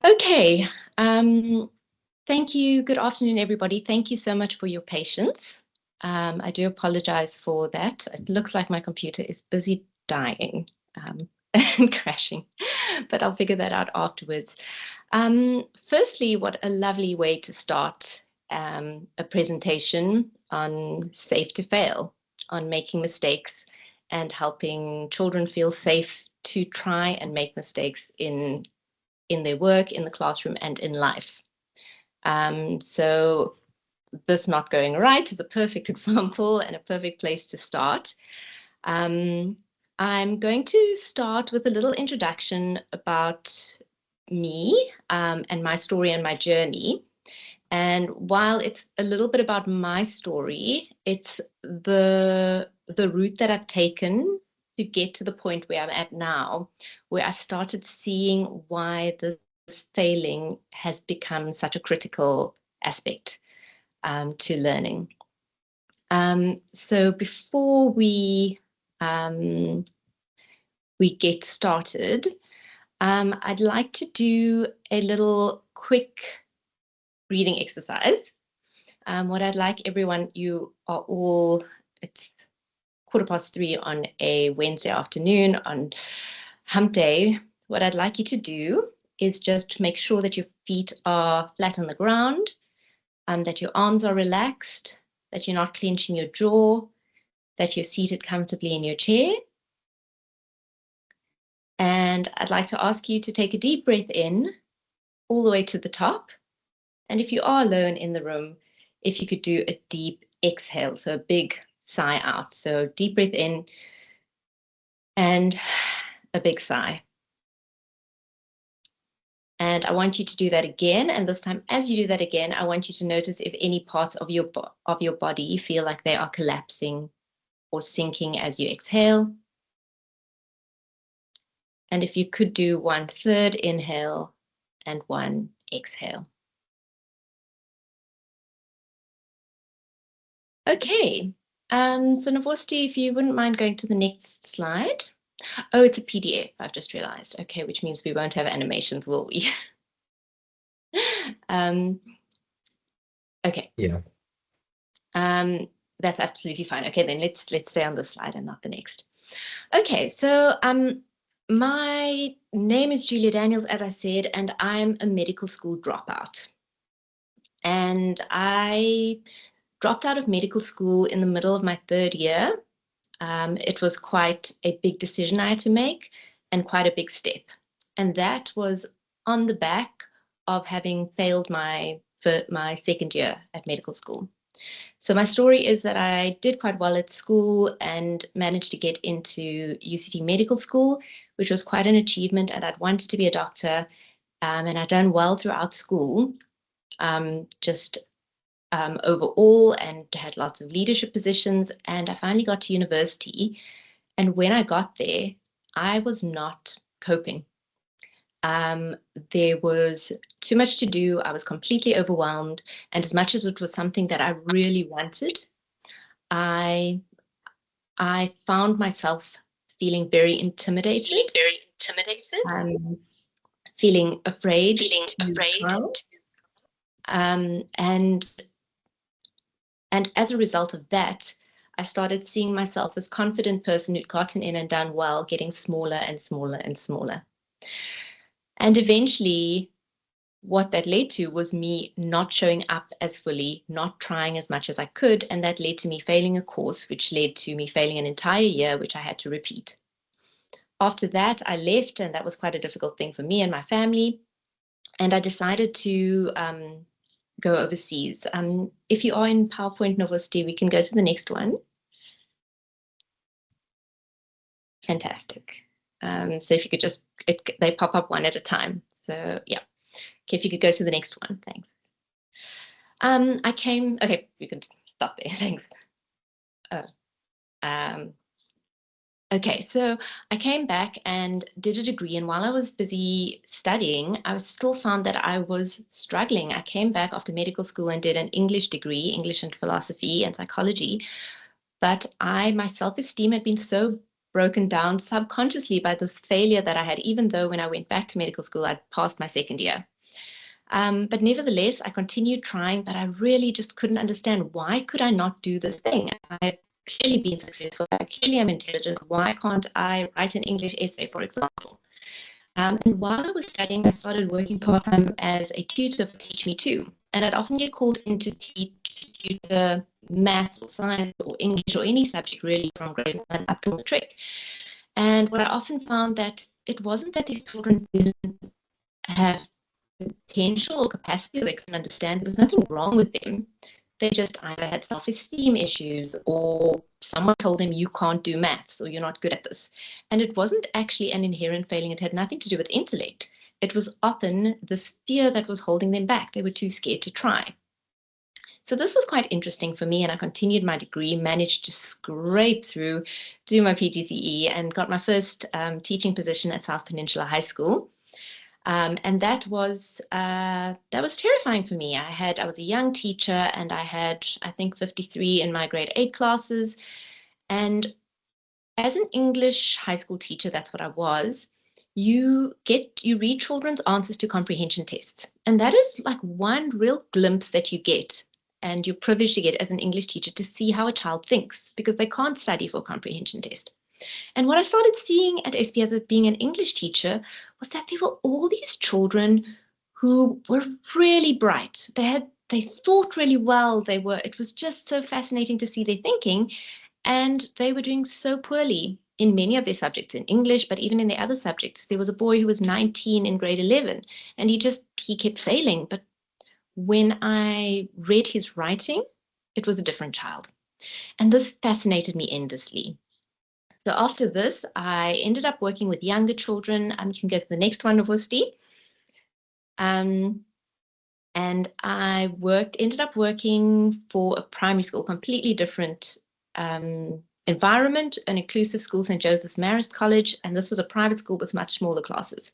Okay, thank you. Good afternoon, everybody. Thank you so much for your patience. I do apologize for that. It looks like my computer is busy dying and crashing, but I'll figure that out afterwards. Firstly, what a lovely way to start a presentation on safe to fail, on making mistakes and helping children feel safe to try and make mistakes in their work, in the classroom, and in life. So this not going right is a perfect example and a perfect place to start. I'm going to start with a little introduction about me and my story and my journey. And while it's a little bit about my story, it's the route that I've taken to get to the point where I'm at now, where I've started seeing why this failing has become such a critical aspect to learning. So before we get started, I'd like to do a little quick reading exercise. What I'd like everyone, you are all, it's 3:15 on a Wednesday afternoon on hump day. What I'd like you to do is just make sure that your feet are flat on the ground, that your arms are relaxed, that you're not clenching your jaw, that you're seated comfortably in your chair. And I'd like to ask you to take a deep breath in all the way to the top. And if you are alone in the room, if you could do a deep exhale, so a big sigh out. So deep breath in and a big sigh. And I want you to do that again. And this time, as you do that again, I want you to notice if any parts of your body feel like they are collapsing or sinking as you exhale. And if you could do 1/3 inhale and 1 exhale. Okay. So Novosti, if you wouldn't mind going to the next slide. Oh, it's a PDF, I've just realized. Okay, which means we won't have animations, will we? Okay. Yeah. That's absolutely fine. Okay, then let's stay on this slide and not the next. Okay, so my name is Julia Daniels, as I said, and I'm a medical school dropout. And I dropped out of medical school in the middle of my 3rd year. It was quite a big decision I had to make and quite a big step. And that was on the back of having failed my 2nd year at medical school. So my story is that I did quite well at school and managed to get into UCT medical school, which was quite an achievement. And I'd wanted to be a doctor, and I'd done well throughout school, overall, and had lots of leadership positions. And I finally got to university. And when I got there, I was not coping. There was too much to do. I was completely overwhelmed. And as much as it was something that I really wanted, I found myself feeling very intimidated, feeling afraid to try. And as a result of that, I started seeing myself as confident person who'd gotten in and done well, getting smaller and smaller and smaller. And eventually, what that led to was me not showing up as fully, not trying as much as I could, and that led to me failing a course, which led to me failing an entire year, which I had to repeat. After that, I left, and that was quite a difficult thing for me and my family, and I decided to go overseas. If you are in PowerPoint Novosti, we can go to the next one. Fantastic. So if you could just, they pop up one at a time. So yeah. Okay, if you could go to the next one, thanks. Okay, you can stop there, thanks. Okay, so I came back and did a degree, and while I was busy studying, I still found that I was struggling. I came back after medical school and did an English degree, English and philosophy and psychology, but my self-esteem had been so broken down subconsciously by this failure that I had, even though when I went back to medical school, I'd passed my second year. But nevertheless, I continued trying, but I really just couldn't understand, why could I not do this thing? I've clearly been successful. I clearly am intelligent. Why can't I write an English essay, for example? And while I was studying, I started working part-time as a tutor for Teach Me Too. And I'd often get called in to tutor maths or science or English or any subject really from grade 1 up to matric. And what I often found, that it wasn't that these children didn't have potential or capacity, or they couldn't understand. There was nothing wrong with them. They just either had self-esteem issues, or someone told them, you can't do maths, or you're not good at this. And it wasn't actually an inherent failing. It had nothing to do with intellect. It was often this fear that was holding them back. They were too scared to try. So this was quite interesting for me, and I continued my degree, managed to scrape through, do my PGCE, and got my first teaching position at South Peninsula High School. And that was terrifying for me. I was a young teacher, and I had, I think, 53 in my grade 8 classes. And as an English high school teacher, that's what I was. You read children's answers to comprehension tests. And that is like one real glimpse that you get, and you're privileged to get as an English teacher, to see how a child thinks, because they can't study for a comprehension test. And what I started seeing at SP as being an English teacher was that there were all these children who were really bright. They thought really well. It was just so fascinating to see their thinking, and they were doing so poorly in many of their subjects, in English, but even in the other subjects. There was a boy who was 19 in grade 11, and he kept failing. But when I read his writing, it was a different child. And this fascinated me endlessly. So after this, I ended up working with younger children. You can go to the next one, Vosti. And I ended up working for a primary school, completely different environment, an inclusive school, St. Joseph's Marist College. And this was a private school with much smaller classes.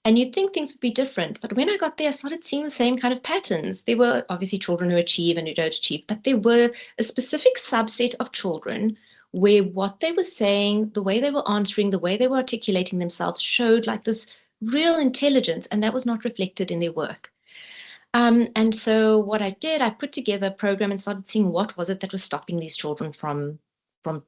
And you'd think things would be different. But when I got there, I started seeing the same kind of patterns. There were obviously children who achieve and who don't achieve, but there were a specific subset of children where what they were saying, the way they were answering, the way they were articulating themselves showed like this real intelligence, and that was not reflected in their work. And so what I did, I put together a program and started seeing what was it that was stopping these children from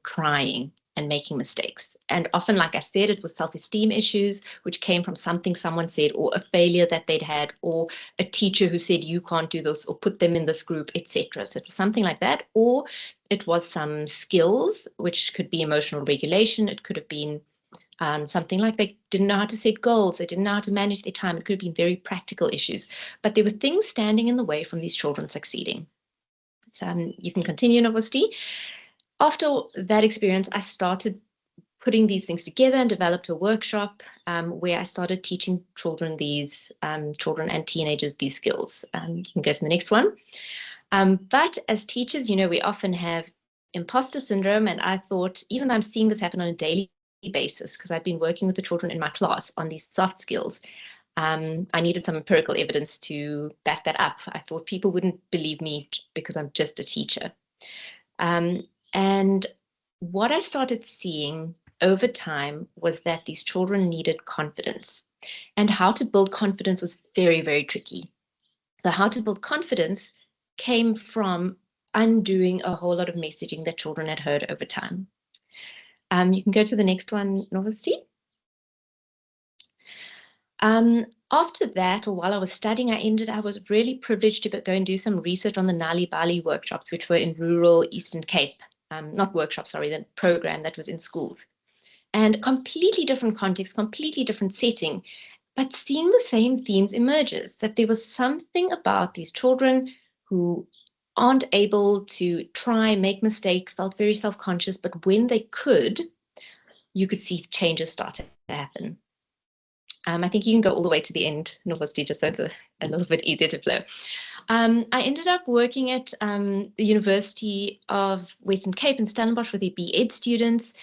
trying and making mistakes. And often, like I said, it was self-esteem issues, which came from something someone said, or a failure that they'd had, or a teacher who said, you can't do this, or put them in this group, etc. So it was something like that. Or it was some skills, which could be emotional regulation. It could have been something like they didn't know how to set goals. They didn't know how to manage their time. It could have been very practical issues. But there were things standing in the way from these children succeeding. So you can continue, Novosti. After that experience, I started putting these things together and developed a workshop where I started teaching children and teenagers these skills. You can go to the next one. But as teachers, we often have imposter syndrome. And I thought, even though I'm seeing this happen on a daily basis, because I've been working with the children in my class on these soft skills, I needed some empirical evidence to back that up. I thought people wouldn't believe me because I'm just a teacher. And what I started seeing over time was that these children needed confidence, and how to build confidence was very, very tricky. So how to build confidence came from undoing a whole lot of messaging that children had heard over time. You can go to the next one, Novosti. After that, or while I was studying, I was really privileged to go and do some research on the Nali Bali workshops, which were in rural Eastern Cape. Not workshops, sorry, the program that was in schools. And completely different context, completely different setting, but seeing the same themes emerges, that there was something about these children who aren't able to try, make mistakes, felt very self-conscious, but when they could, you could see changes start to happen. I think you can go all the way to the end, Novosti, just so it's a little bit easier to flow. I ended up working at the University of Western Cape in Stellenbosch with their B.Ed students.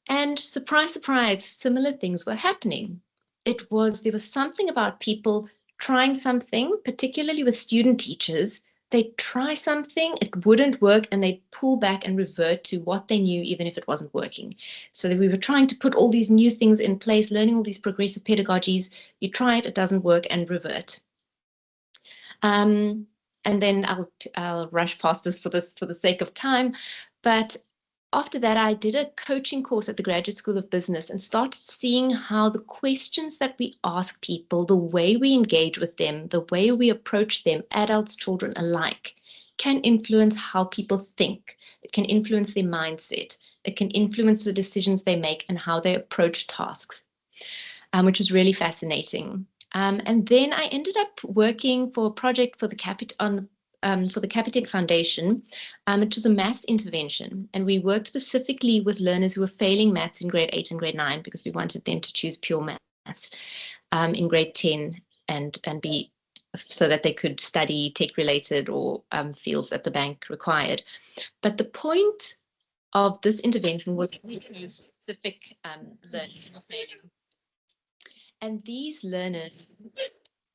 And surprise, surprise, similar things were happening. There was something about people trying something, particularly with student teachers, they'd try something, it wouldn't work, and they'd pull back and revert to what they knew, even if it wasn't working. So that we were trying to put all these new things in place, learning all these progressive pedagogies. You try it doesn't work, and revert. And then I'll rush past this for the sake of time, but after that, I did a coaching course at the Graduate School of Business and started seeing how the questions that we ask people, the way we engage with them, the way we approach them, adults, children alike, can influence how people think. It can influence their mindset. It can influence the decisions they make and how they approach tasks, which was really fascinating. And then I ended up working for a project for the Capitec Foundation. It was a maths intervention, and we worked specifically with learners who were failing maths in grade 8 and grade 9 because we wanted them to choose pure maths in grade 10 and be so that they could study tech-related or fields that the bank required. But the point of this intervention was specific learning or failing. And these learners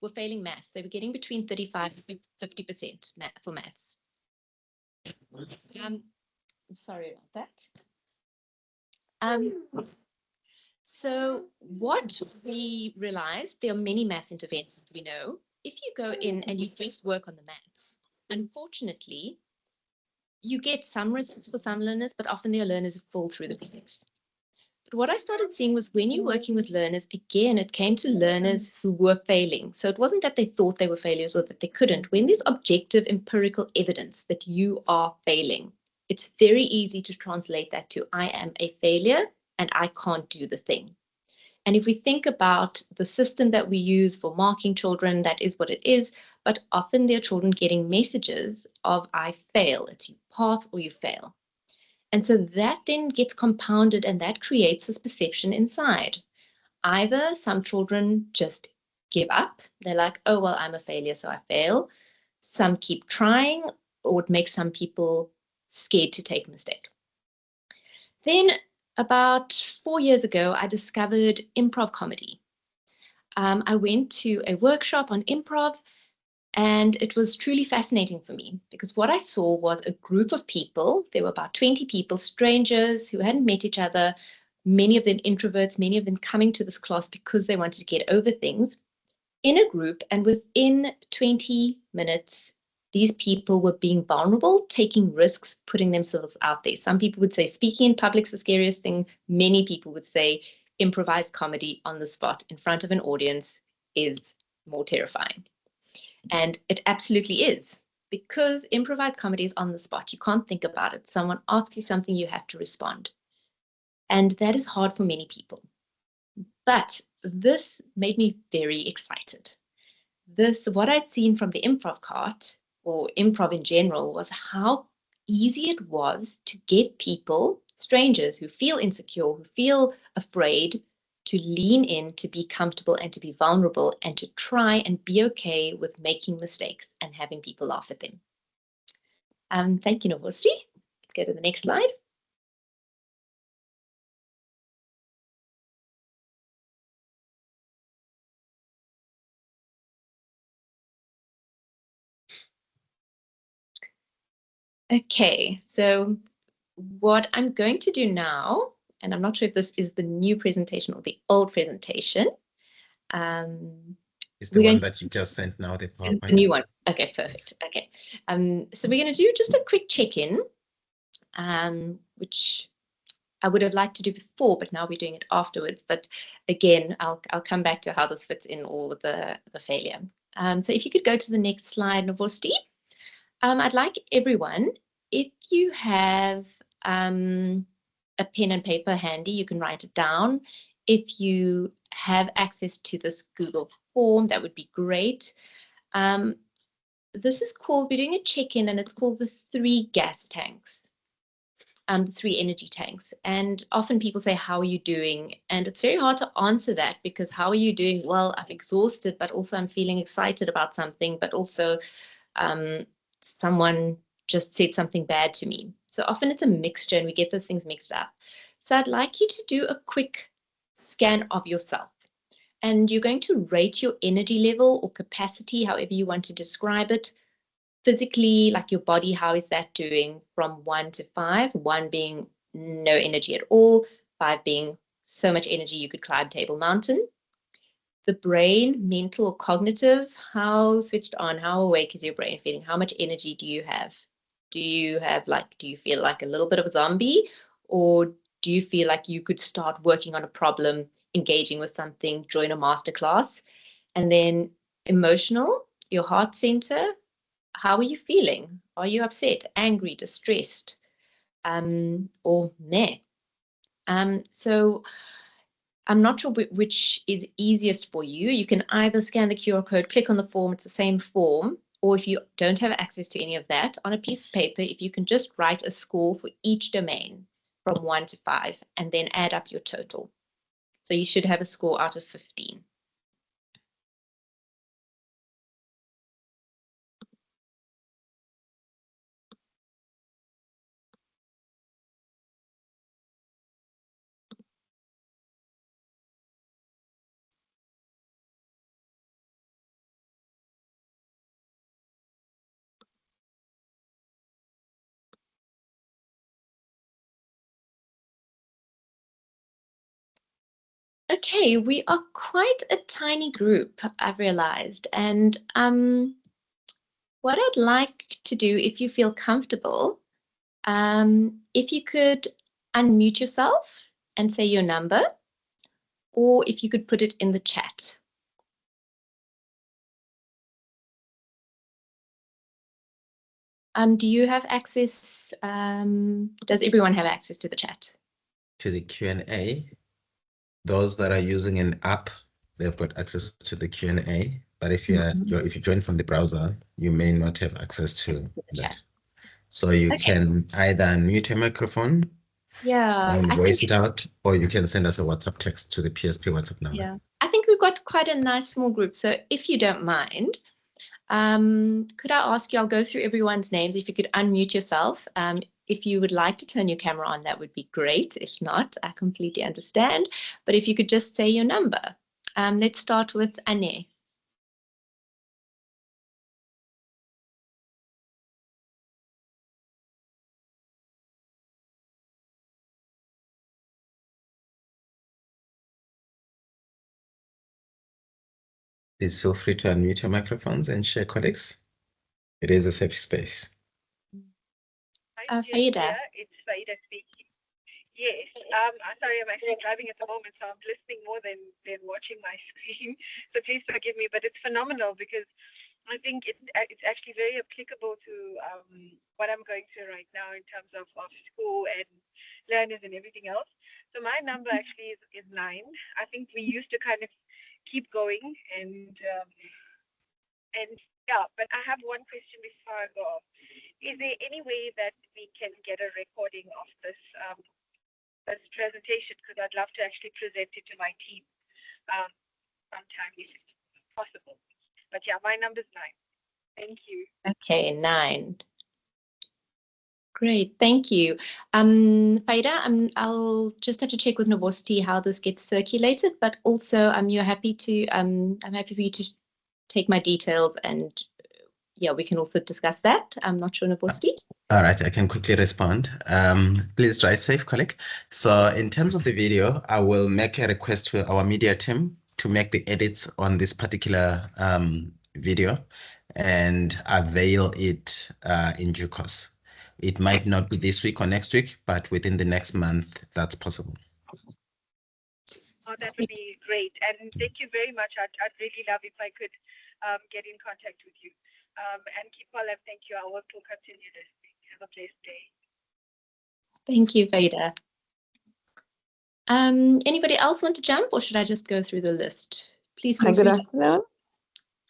were failing maths. They were getting between 35 and 50% for maths. I'm sorry about that. So what we realized, there are many maths interventions we know. If you go in and you just work on the maths, unfortunately, you get some results for some learners, but often there are learners who fall through the cracks. But what I started seeing was when you're working with learners, again, it came to learners who were failing. So it wasn't that they thought they were failures or that they couldn't. When there's objective empirical evidence that you are failing, it's very easy to translate that to I am a failure and I can't do the thing. And if we think about the system that we use for marking children, that is what it is. But often there are children getting messages of I fail. It's you pass or you fail. And so that then gets compounded and that creates this perception inside. Either some children just give up. They're like, oh, well, I'm a failure, so I fail. Some keep trying, or it makes some people scared to take a mistake. Then about 4 years ago, I discovered improv comedy. I went to a workshop on improv, and it was truly fascinating for me because what I saw was a group of people. There were about 20 people, strangers who hadn't met each other, many of them introverts, many of them coming to this class because they wanted to get over things in a group. And within 20 minutes, these people were being vulnerable, taking risks, putting themselves out there. Some people would say speaking in public is the scariest thing. Many people would say improvised comedy on the spot in front of an audience is more terrifying. And it absolutely is, because improvised comedy is on the spot. You can't think about it. Someone asks you something, you have to respond. And that is hard for many people. But this made me very excited. What I'd seen from the improv cart, or improv in general, was how easy it was to get people, strangers who feel insecure, who feel afraid, to lean in, to be comfortable and to be vulnerable and to try and be okay with making mistakes and having people laugh at them. Thank you, Novosti. Go to the next slide. Okay, so what I'm going to do now, and I'm not sure if this is the new presentation or the old presentation. It's the one that you just sent now, the PowerPoint. The new one. Okay, perfect. Okay. So we're going to do just a quick check-in, which I would have liked to do before, but now we're doing it afterwards. But again, I'll come back to how this fits in all of the failure. So if you could go to the next slide, Novosti. I'd like everyone, if you have a pen and paper handy, you can write it down. If you have access to this Google form, that would be great. This is called, we're doing a check-in, and it's called the 3 gas tanks, 3 energy tanks. And often people say, how are you doing? And it's very hard to answer that, because how are you doing? Well, I'm exhausted, but also I'm feeling excited about something, but also someone just said something bad to me. So often it's a mixture and we get those things mixed up. So I'd like you to do a quick scan of yourself. And you're going to rate your energy level or capacity, however you want to describe it, physically, like your body, how is that doing from 1 to 5? 1 being no energy at all, 5 being so much energy you could climb Table Mountain. The brain, mental or cognitive, how switched on, how awake is your brain feeling? How much energy do you have? Do you feel like a little bit of a zombie, or do you feel like you could start working on a problem, engaging with something, join a masterclass? And then emotional, your heart center, how are you feeling? Are you upset, angry, distressed, or meh? So I'm not sure which is easiest for you. You can either scan the QR code, click on the form, it's the same form, or if you don't have access to any of that, on a piece of paper, if you can just write a score for each domain from 1 to 5 and then add up your total. So you should have a score out of 15. Okay, we are quite a tiny group, I've realized. And what I'd like to do, if you feel comfortable, if you could unmute yourself and say your number, or if you could put it in the chat. Do you have access? Does everyone have access to the chat? To the Q&A, those that are using an app, they've got access to the Q&A. But if if you join from the browser, you may not have access to that. So you can either unmute your microphone, and voice it out, or you can send us a WhatsApp text to the PSP WhatsApp number. Yeah, I think we've got quite a nice small group. So if you don't mind, could I ask you, I'll go through everyone's names. If you could unmute yourself. If you would like to turn your camera on, that would be great. If not, I completely understand. But if you could just say your number. Let's start with Anne. Please feel free to unmute your microphones and share, colleagues. It is a safe space. Faida. It's Faida speaking. Yes. Sorry, I'm actually driving at the moment, so I'm listening more than watching my screen. So please forgive me, but it's phenomenal because I think it's actually very applicable to what I'm going through right now in terms of school and learners and everything else. So my number actually is 9. I think we used to kind of keep going and yeah, but I have one question before I go. Is there any way that we can get a recording of this presentation? Because I'd love to actually present it to my team sometime if it's possible. But yeah, my number's 9. Thank you. Okay, 9. Great, thank you. Faida, I'll just have to check with Novosti how this gets circulated, but also you're happy to I'm happy for you to take my details and yeah, we can also discuss that. I'm not sure, Novosti. All right, I can quickly respond. Please drive safe, colleague. So in terms of the video, I will make a request to our media team to make the edits on this particular video and avail it in due course. It might not be this week or next week, but within the next month, that's possible. Oh, that would be great. And thank you very much. I'd really love if I could get in contact with you. And keep well and thank you. Our work will continue this week. Have a blessed day. Thank you, Faida. Anybody else want to jump or should I just go through the list? Please feel free. Good afternoon.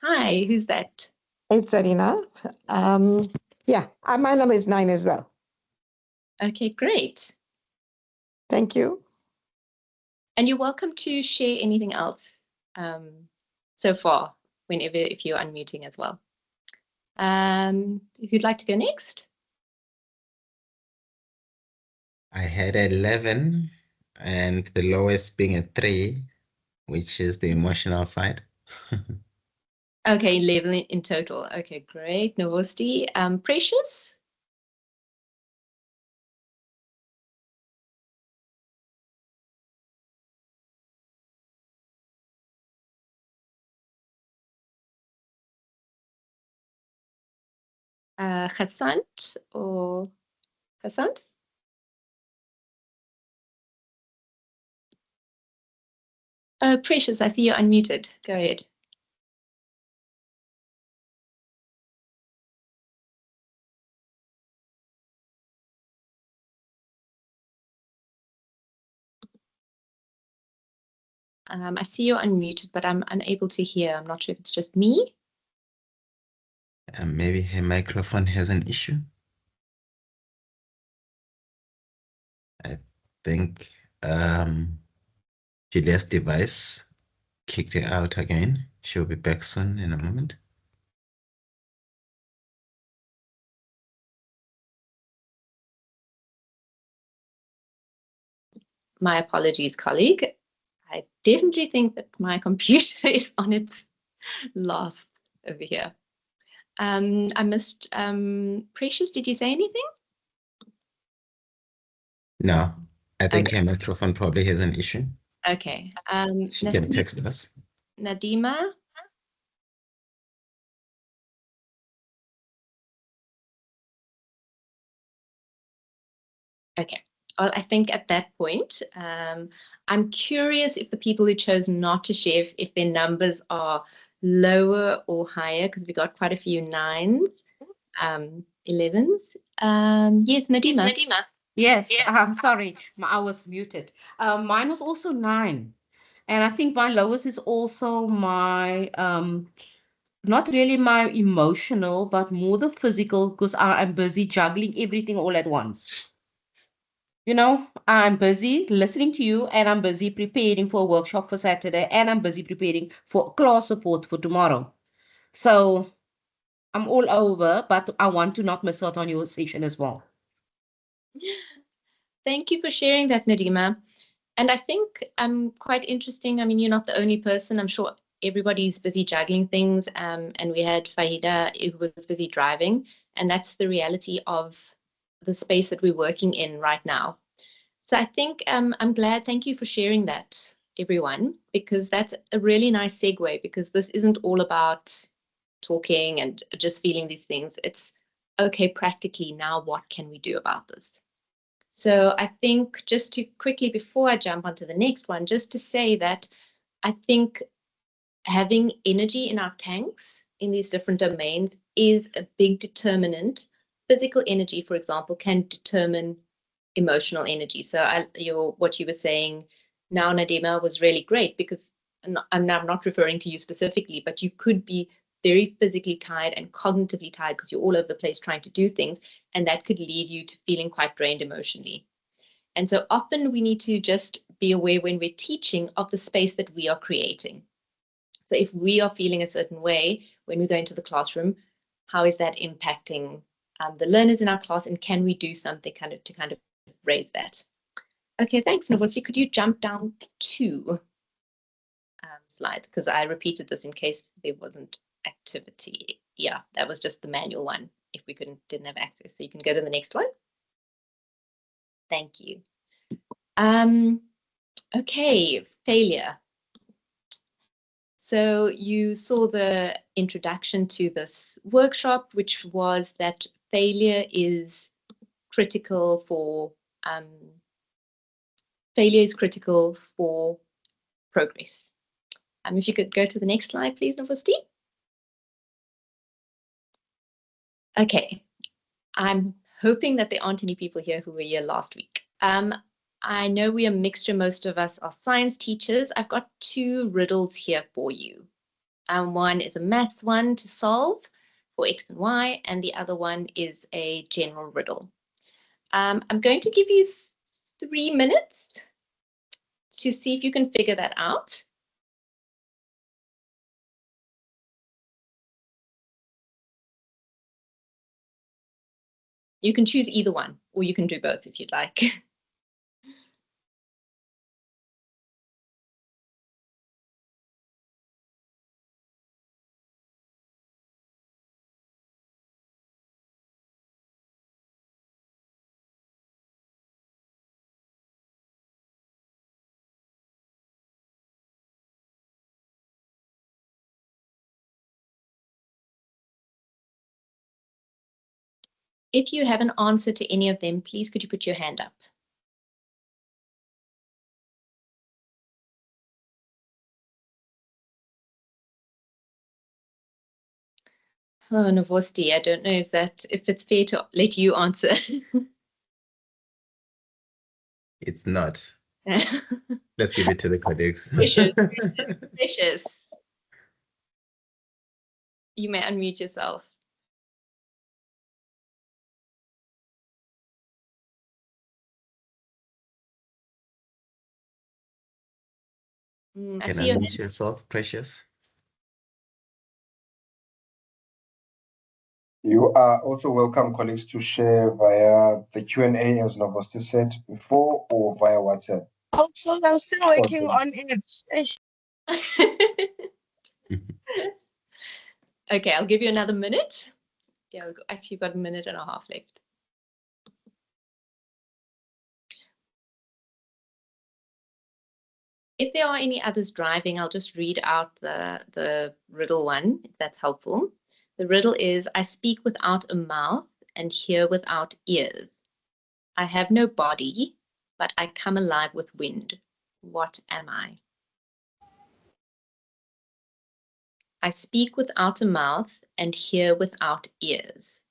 Hi, who's that? It's Arina. Yeah, my number is 9 as well. Okay, great. Thank you. And you're welcome to share anything else so far, if you're unmuting as well. If you'd like to go next. I had 11 and the lowest being a 3, which is the emotional side. Okay, 11 in total. Okay, great. Novosti. Precious? Ghasant or Ghasant? Precious, I see you're unmuted. Go ahead. I see you're unmuted, but I'm unable to hear. I'm not sure if it's just me. Maybe her microphone has an issue. I think Julia's device kicked her out again. She'll be back soon in a moment. My apologies, colleague. I definitely think that my computer is on its last over here. I missed Precious. Did you say anything? No, I think Okay. her microphone probably has an issue. Okay. She can text us. Nadima? Okay. Well, I think at that point, I'm curious if the people who chose not to share, if their numbers are lower or higher, because we got quite a few 9s, 11s. Yes, Nadima. Yes, sorry, I was muted. Mine was also 9. And I think my lowest is also my, not really my emotional, but more the physical, because I'm busy juggling everything all at once. You know, I'm busy listening to you, and I'm busy preparing for a workshop for Saturday, and I'm busy preparing for class support for tomorrow. So I'm all over, but I want to not miss out on your session as well. Thank you for sharing that, Nadima. And I think quite interesting. I mean, you're not the only person. I'm sure everybody's busy juggling things. And we had Fahida who was busy driving. And that's the reality of the space that we're working in right now. So I think I'm glad. Thank you for sharing that, everyone, because that's a really nice segue, because this isn't all about talking and just feeling these things. It's okay, practically now, what can we do about this? So I think just to quickly, before I jump onto the next one, just to say that I think having energy in our tanks in these different domains is a big determinant. Physical energy, for example, can determine emotional energy. So what you were saying now, Nadima, was really great, because I'm not referring to you specifically, but you could be very physically tired and cognitively tired because you're all over the place trying to do things, and that could lead you to feeling quite drained emotionally. And so often we need to just be aware when we're teaching of the space that we are creating. So if we are feeling a certain way when we go into the classroom, how is that impacting the learners in our class, and can we do something to raise that? Okay, thanks, Novosti. Could you jump down 2 slides, because I repeated this in case there wasn't activity. Yeah, that was just the manual one if we didn't have access. So you can go to the next one. Thank you. Okay, failure. So you saw the introduction to this workshop, which was that failure is critical for progress. If you could go to the next slide, please, Novosti. Okay, I'm hoping that there aren't any people here who were here last week. I know we are a mixture. Most of us are science teachers. I've got 2 riddles here for you. One is a maths one to solve for X and Y, and the other one is a general riddle. I'm going to give you 3 minutes to see if you can figure that out. You can choose either one, or you can do both if you'd like. If you have an answer to any of them, please could you put your hand up? Oh, Novosti, I don't know if it's fair to let you answer. It's not. Let's give it to the colleagues. Precious. You may unmute yourself. I Can see you. unmute yourself, Precious. You are also welcome, colleagues, to share via the Q&A, as Novosti said before, or via WhatsApp. Also, I'm still working on it. Okay, I'll give you another minute. Yeah, we've actually got a minute and a half left. If there are any others driving, I'll just read out the riddle one, if that's helpful. The riddle is, I speak without a mouth and hear without ears. I have no body, but I come alive with wind. What am I? I speak without a mouth and hear without ears.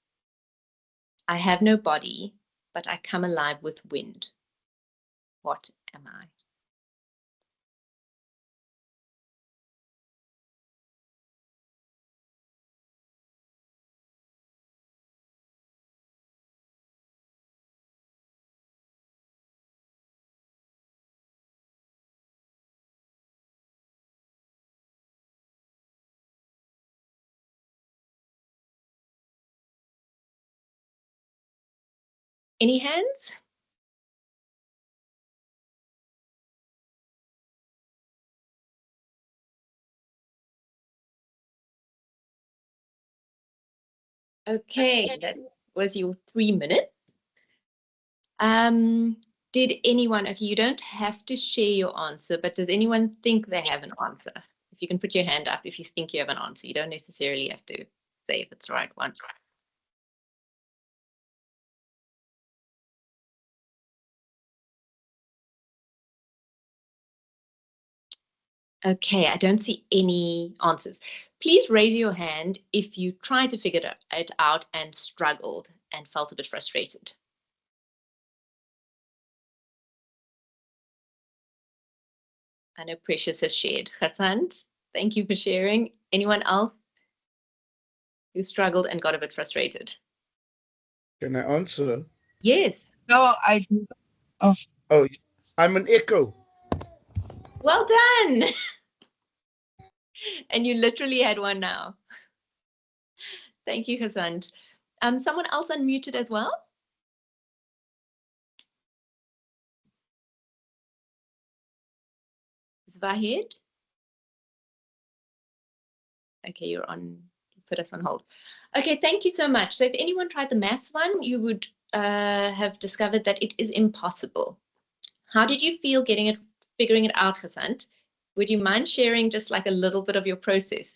I have no body, but I come alive with wind. What am I? Any hands? Okay, that was your 3 minutes. Did anyone, okay, you don't have to share your answer, but does anyone think they have an answer? If you can put your hand up if you think you have an answer. You don't necessarily have to say if it's the right one. Okay, I don't see any answers. Please raise your hand if you tried to figure it out and struggled and felt a bit frustrated. I know Precious has shared. Hassan, thank you for sharing. Anyone else who struggled and got a bit frustrated? Can I answer? Yes. No, I. Oh, I'm an echo. Well done. And you literally had one now. Thank you, Hassan. Someone else unmuted as well? Zahid? Okay, you're on, you put us on hold. Okay, thank you so much. So if anyone tried the maths one, you would have discovered that it is impossible. How did you feel figuring it out, Hassan? Would you mind sharing just like a little bit of your process?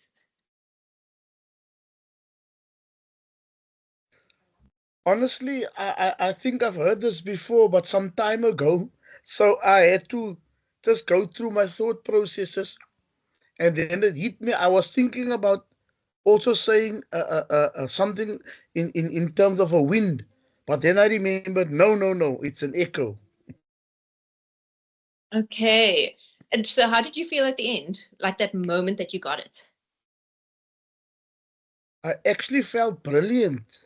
Honestly, I think I've heard this before, but some time ago. So I had to just go through my thought processes. And then it hit me. I was thinking about also saying something in terms of a wind. But then I remembered, no, it's an echo. Okay. And so how did you feel at the end? Like that moment that you got it? I actually felt brilliant.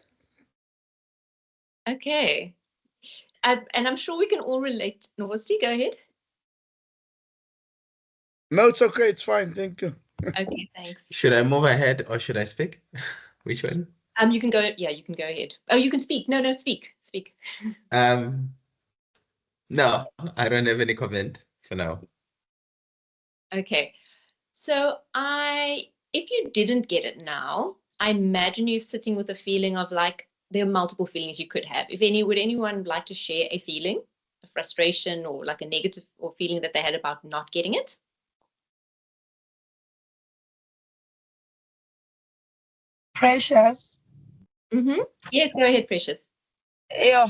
Okay. And I'm sure we can all relate. Novosti, go ahead. No, it's okay. It's fine. Thank you. Okay, thanks. Should I move ahead or should I speak? Which one? You can go. Yeah, you can go ahead. Oh, you can speak. No, speak. No, I don't have any comment for now. Okay. So if you didn't get it now, I imagine you're sitting with a feeling of like, there are multiple feelings you could have. Would anyone like to share a feeling, a frustration or like a negative or feeling that they had about not getting it? Precious. Yes, go ahead, Precious. Yeah,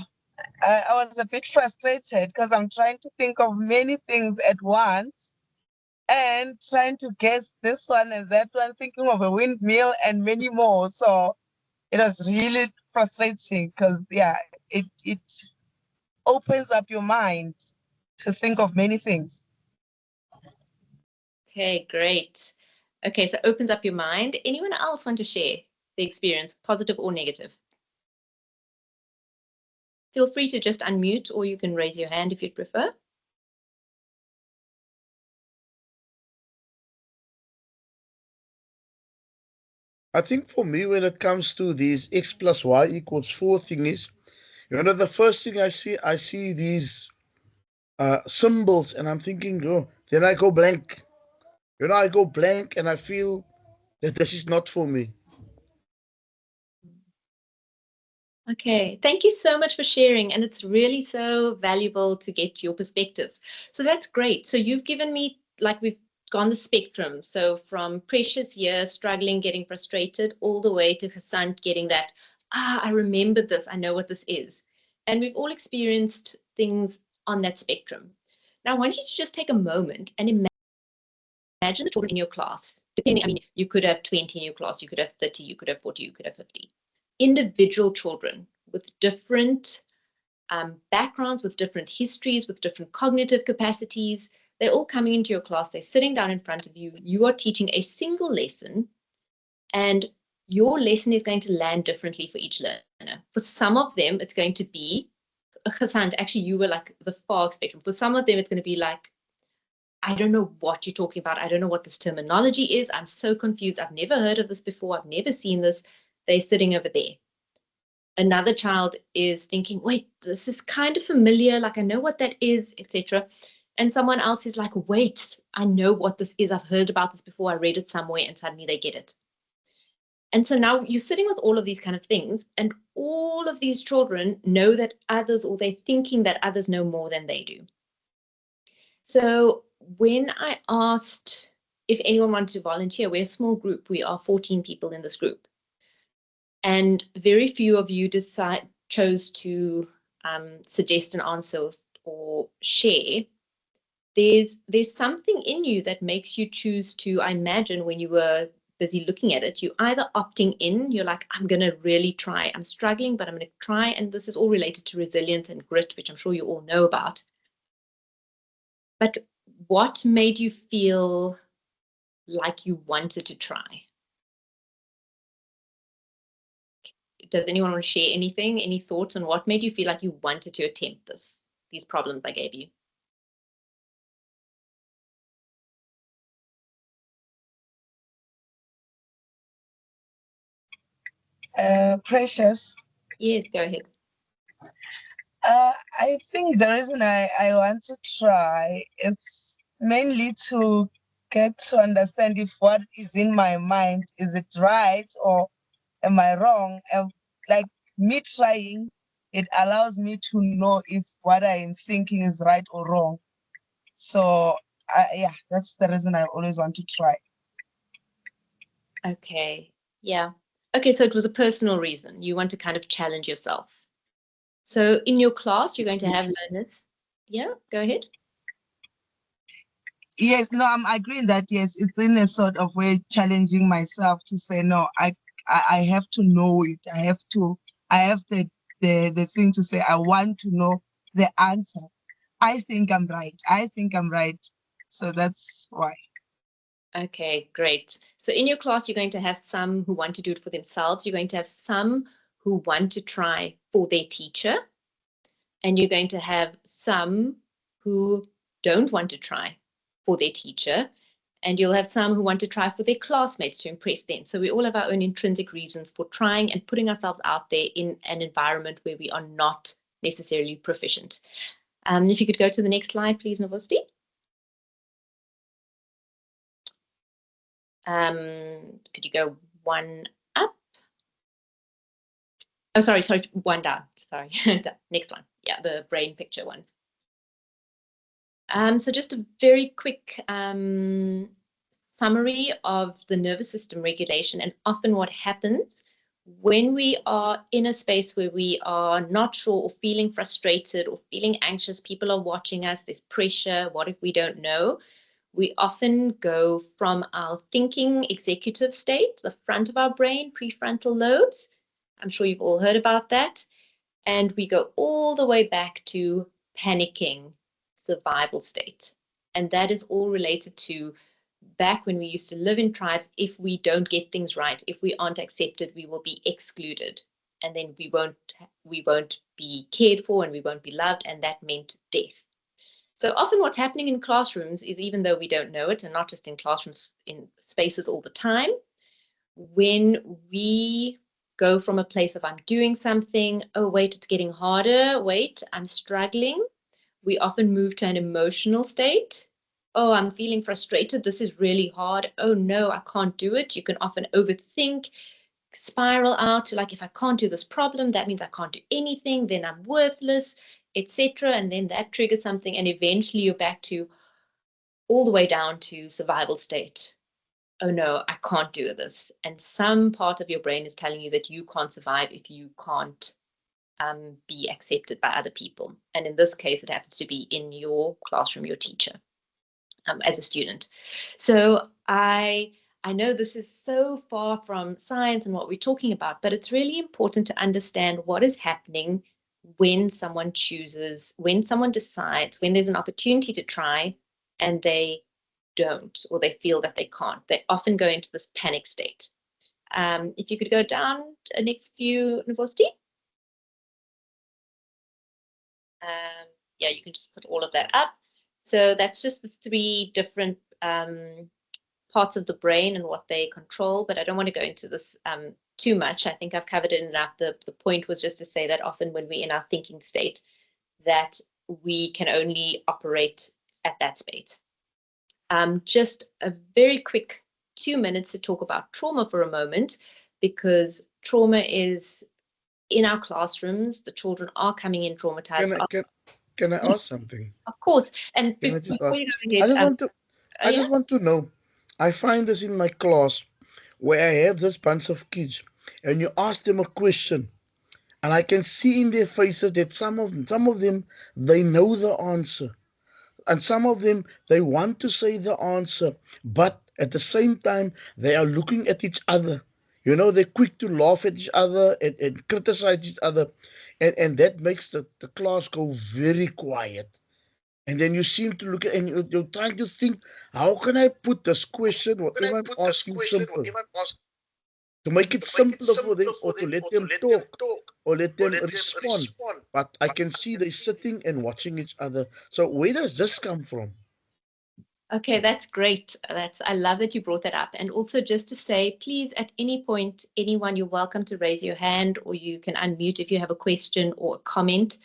I was a bit frustrated because I'm trying to think of many things at once and trying to guess this one and that one, thinking of a windmill and many more. So it was really frustrating because, yeah, it opens up your mind to think of many things. Okay, great. Okay, so opens up your mind. Anyone else want to share the experience, positive or negative? Feel free to just unmute, or you can raise your hand if you'd prefer. I think for me, when it comes to these x plus y equals 4 thingies, the first thing I see these symbols, and I'm thinking, oh, then I go blank. I go blank and I feel that this is not for me. Okay, thank you so much for sharing. And it's really so valuable to get your perspectives. So that's great. So you've given me, like, we've gone the spectrum. So from Precious here, struggling, getting frustrated, all the way to Hassan getting that, I remember this, I know what this is. And we've all experienced things on that spectrum. Now, I want you to just take a moment and imagine the children in your class. Depending, I mean, you could have 20 in your class, you could have 30, you could have 40, you could have 50. Individual children with different backgrounds, with different histories, with different cognitive capacities. They're all coming into your class. They're sitting down in front of you. You are teaching a single lesson, and your lesson is going to land differently for each learner. For some of them, it's going to be, Hassan, actually, you were like the far spectrum. For some of them, it's going to be like, I don't know what you're talking about. I don't know what this terminology is. I'm so confused. I've never heard of this before. I've never seen this. They're sitting over there. Another child is thinking, wait, this is kind of familiar. Like, I know what that is, etc. And someone else is like, wait, I know what this is. I've heard about this before. I read it somewhere, and suddenly they get it. And so now you're sitting with all of these kind of things, and all of these children know that others, or they're thinking that others know more than they do. So when I asked if anyone wanted to volunteer, we're a small group. We are 14 people in this group. And very few of you chose to suggest an answer or share. There's something in you that makes you choose to, I imagine when you were busy looking at it, you either opting in, you're like, I'm going to really try. I'm struggling, but I'm going to try. And this is all related to resilience and grit, which I'm sure you all know about. But what made you feel like you wanted to try? Does anyone want to share anything, any thoughts on what made you feel like you wanted to attempt these problems I gave you? Precious. Yes, go ahead. I think the reason I want to try is mainly to get to understand if what is in my mind, is it right or am I wrong? Like me trying, it allows me to know if what I am thinking is right or wrong. So yeah, that's the reason I always want to try. Okay, yeah. Okay, so it was a personal reason. You want to kind of challenge yourself. So in your class, you're going to have learners. Yeah, go ahead. Yes, no, I'm agreeing that yes, it's in a sort of way challenging myself to say no, I have to know it. I have the thing to say I want to know the answer. I think I'm right. I think I'm right. So that's why. Okay, great. So in your class, you're going to have some who want to do it for themselves. You're going to have some who want to try for their teacher. And you're going to have some who don't want to try for their teacher. And you'll have some who want to try for their classmates to impress them. So we all have our own intrinsic reasons for trying and putting ourselves out there in an environment where we are not necessarily proficient. If you could go to the next slide, please, Novosti. Could you go one up? Oh, sorry, one down. Sorry, next one. Yeah, the brain picture one. So just a very quick summary of the nervous system regulation, and often what happens when we are in a space where we are not sure or feeling frustrated or feeling anxious, people are watching us, there's pressure, what if we don't know? We often go from our thinking executive state, the front of our brain, prefrontal lobes. I'm sure you've all heard about that. And we go all the way back to panicking, survival state. And that is all related to back when we used to live in tribes. If we don't get things right, if we aren't accepted, we will be excluded. And then we won't be cared for and we won't be loved. And that meant death. So often what's happening in classrooms is, even though we don't know it, and not just in classrooms, in spaces all the time, when we go from a place of I'm doing something, oh, wait, it's getting harder, wait, I'm struggling, we often move to an emotional state. Oh, I'm feeling frustrated. This is really hard. Oh, no, I can't do it. You can often overthink, spiral out to like, if I can't do this problem, that means I can't do anything, then I'm worthless, etc. And then that triggers something, and eventually you're back to all the way down to survival state. Oh no, I can't do this. And some part of your brain is telling you that you can't survive if you can't be accepted by other people. And in this case, it happens to be in your classroom, your teacher, as a student. So I know this is so far from science and what we're talking about, but it's really important to understand what is happening when someone chooses, when someone decides, when there's an opportunity to try and they don't, or they feel that they can't. They often go into this panic state. If you could go down the next few, Novosti. Yeah, you can just put all of that up. So that's just the three different parts of the brain and what they control, but I don't want to go into this too much. I think I've covered it enough. The point was just to say that often when we're in our thinking state, that we can only operate at that space. Just a very quick 2 minutes to talk about trauma for a moment, because trauma is in our classrooms. The children are coming in traumatized. Can I ask something? Of course. And Can I just before ask? you go I ahead, just want to I yeah? just want to know. I find this in my class where I have this bunch of kids and you ask them a question and I can see in their faces that some of them they know the answer. And some of them they want to say the answer, but at the same time they are looking at each other. You know, they're quick to laugh at each other and criticize each other. And that makes the class go very quiet. And then you seem to look at and you're trying to think, how can I put this question, whatever I'm asking, simple? To make it simpler for them, or to let them talk, or let them respond. But I can see they're sitting and watching each other. So where does this come from? Okay, that's great. I love that you brought that up. And also just to say, please, at any point, anyone, you're welcome to raise your hand, or you can unmute if you have a question or a comment.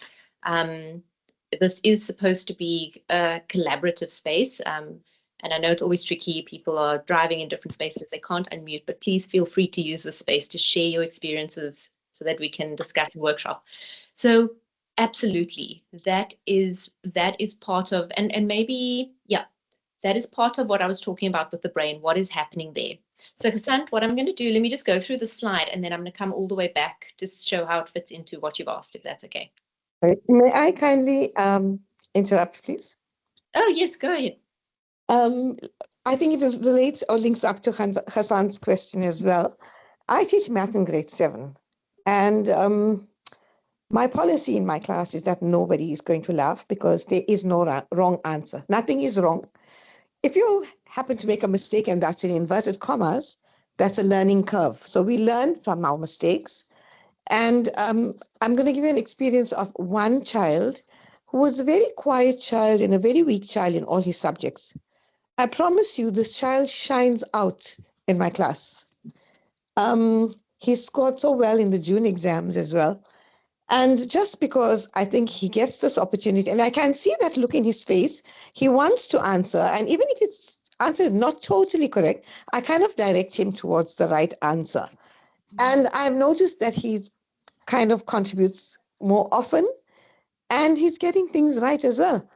This is supposed to be a collaborative space. And I know it's always tricky. People are driving in different spaces. They can't unmute, but please feel free to use this space to share your experiences so that we can discuss and workshop. So absolutely, that is part of, and maybe, yeah, that is part of what I was talking about with the brain. What is happening there? So Cassandra, what I'm going to do, let me just go through the slide and then I'm going to come all the way back to show how it fits into what you've asked, if that's okay. May I kindly interrupt, please? Oh, yes, go ahead. I think it relates or links up to Hassan's question as well. I teach math in grade 7, and my policy in my class is that nobody is going to laugh because there is no wrong answer. Nothing is wrong. If you happen to make a mistake, and that's in inverted commas, that's a learning curve. So we learn from our mistakes. And I'm going to give you an experience of one child who was a very quiet child and a very weak child in all his subjects. I promise you, this child shines out in my class. He scored so well in the June exams as well. And just because I think he gets this opportunity, and I can see that look in his face, he wants to answer. And even if it's answer not totally correct, I kind of direct him towards the right answer. And I've noticed that he's kind of contributes more often, and he's getting things right as well.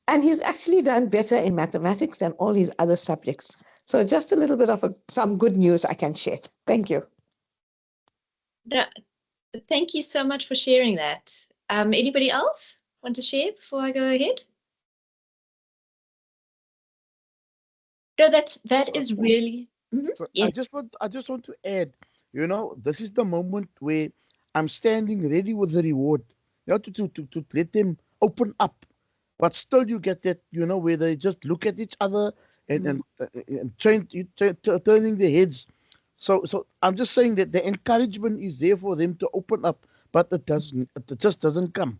And he's actually done better in mathematics than all his other subjects. So just a little bit of some good news I can share. Thank you. No, thank you so much for sharing that. Anybody else want to share before I go ahead? No, that is really. So Yes. I just want to add, this is the moment where I'm standing ready with the reward. To let them open up. But still you get that, where they just look at each other and turning their heads. So I'm just saying that the encouragement is there for them to open up, but it just doesn't come.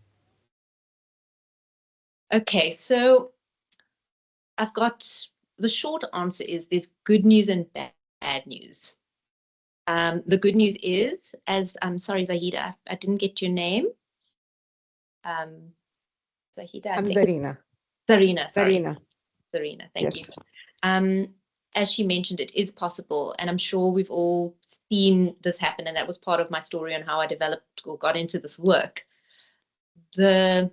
Okay, so I've got the short answer is there's good news and bad news. The good news is, as I'm sorry, Zahida, I didn't get your name. Zahida, I'm Zarina. Zarina, sorry. Zarina. Zarina, thank Yes. you. As she mentioned, it is possible, and I'm sure we've all seen this happen, and that was part of my story on how I developed or got into this work. The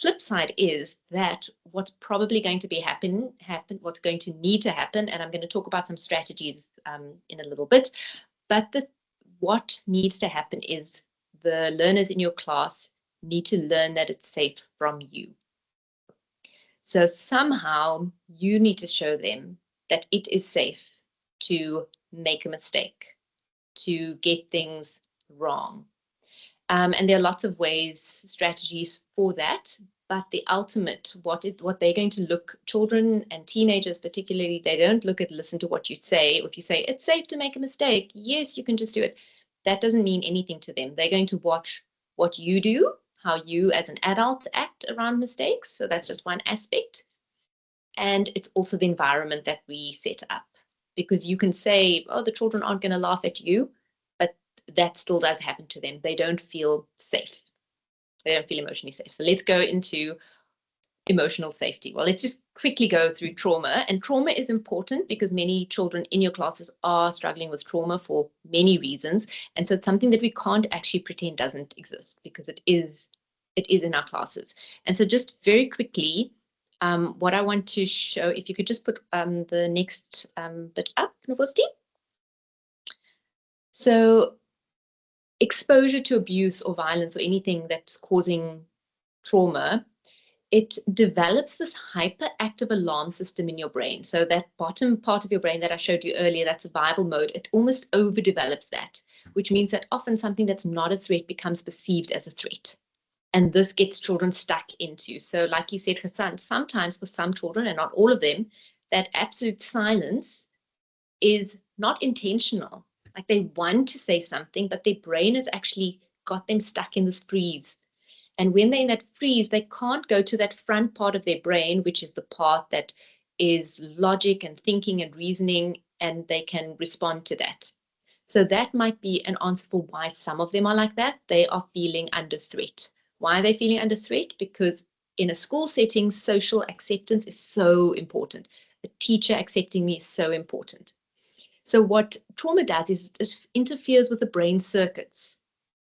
flip side is that what's probably going to be what's going to need to happen, and I'm going to talk about some strategies in a little bit, but what needs to happen is the learners in your class need to learn that it's safe from you. So somehow you need to show them that it is safe to make a mistake, to get things wrong. And there are lots of ways, strategies for that. But the ultimate, what they're going to look, children and teenagers particularly, they don't listen to what you say. If you say it's safe to make a mistake, yes, you can just do it. That doesn't mean anything to them. They're going to watch what you do, how you as an adult act around mistakes. So that's just one aspect. And it's also the environment that we set up. Because you can say, oh, the children aren't going to laugh at you, but that still does happen to them. They don't feel safe. They don't feel emotionally safe. So let's go into emotional safety. Well, let's just quickly go through trauma. And trauma is important because many children in your classes are struggling with trauma for many reasons. And so it's something that we can't actually pretend doesn't exist because it is in our classes. And so just very quickly, what I want to show, if you could just put the next bit up, Novosti. So exposure to abuse or violence or anything that's causing trauma, it develops this hyperactive alarm system in your brain. So that bottom part of your brain that I showed you earlier, that survival mode, it almost overdevelops that, which means that often something that's not a threat becomes perceived as a threat. And this gets children stuck into. So like you said, Hassan, sometimes for some children, and not all of them, that absolute silence is not intentional. Like they want to say something, but their brain has actually got them stuck in this freeze. And when they're in that freeze, they can't go to that front part of their brain, which is the part that is logic and thinking and reasoning, and they can respond to that. So that might be an answer for why some of them are like that. They are feeling under threat. Why are they feeling under threat? Because in a school setting, social acceptance is so important. A teacher accepting me is so important. So what trauma does is it interferes with the brain circuits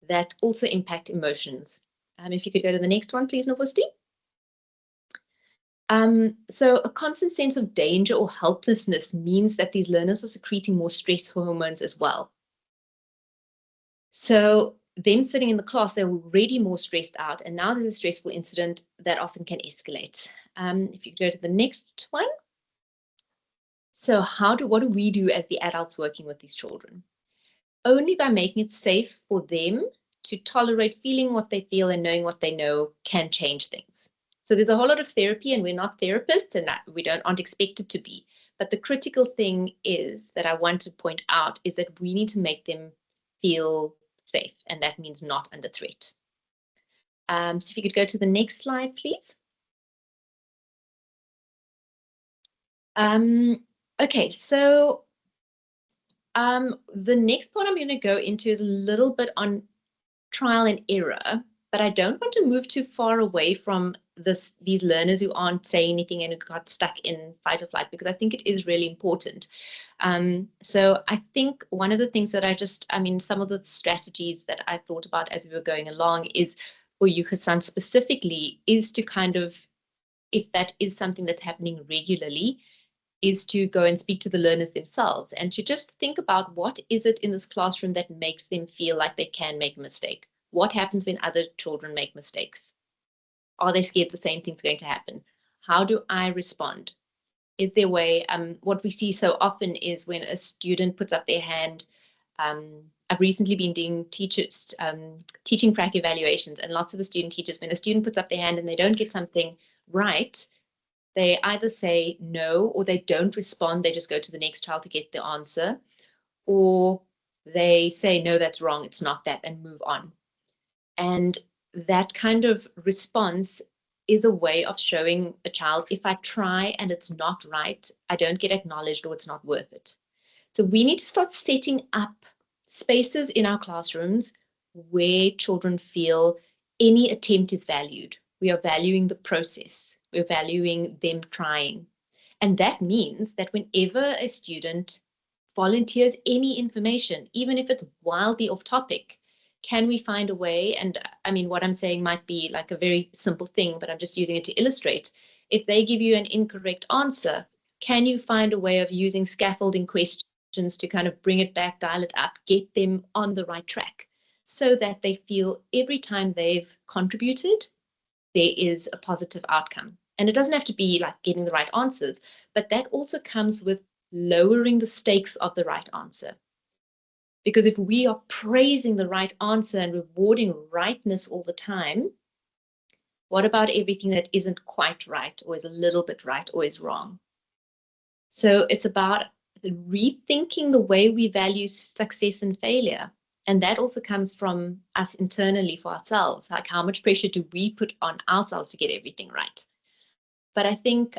that also impact emotions. If you could go to the next one, please, Novosti. So a constant sense of danger or helplessness means that these learners are secreting more stress hormones as well. So them sitting in the class, they're already more stressed out, and now there's a stressful incident that often can escalate. If you go to the next one. So what do we do as the adults working with these children? Only by making it safe for them to tolerate feeling what they feel and knowing what they know can change things. So there's a whole lot of therapy, and we're not therapists, and we aren't expected to be. But the critical thing is that I want to point out is that we need to make them feel safe, and that means not under threat. So if you could go to the next slide, please. Okay, so the next part I'm going to go into is a little bit on trial and error, but I don't want to move too far away from these learners who aren't saying anything and who got stuck in fight or flight, because I think it is really important. So I think one of the things that some of the strategies that I thought about as we were going along is for you, Hassan, specifically, is to kind of, if that is something that's happening regularly, is to go and speak to the learners themselves and to just think about what is it in this classroom that makes them feel like they can make a mistake. What happens when other children make mistakes? Are they scared the same thing's going to happen? How do I respond? Is there a way? What we see so often is when a student puts up their hand. I've recently been doing teaching prac evaluations, and lots of the student teachers, when a student puts up their hand and they don't get something right, they either say no, or they don't respond. They just go to the next child to get the answer, or they say, no, that's wrong, it's not that, and move on. And that kind of response is a way of showing a child, if I try and it's not right, I don't get acknowledged, or it's not worth it. So we need to start setting up spaces in our classrooms where children feel any attempt is valued. We are valuing the process. We're valuing them trying. And that means that whenever a student volunteers any information, even if it's wildly off topic, can we find a way? And I mean, what I'm saying might be like a very simple thing, but I'm just using it to illustrate. If they give you an incorrect answer, can you find a way of using scaffolding questions to kind of bring it back, dial it up, get them on the right track, so that they feel every time they've contributed, there is a positive outcome? And it doesn't have to be like getting the right answers, but that also comes with lowering the stakes of the right answer. Because if we are praising the right answer and rewarding rightness all the time, what about everything that isn't quite right, or is a little bit right, or is wrong? So it's about rethinking the way we value success and failure. And that also comes from us internally for ourselves. Like, how much pressure do we put on ourselves to get everything right? But I think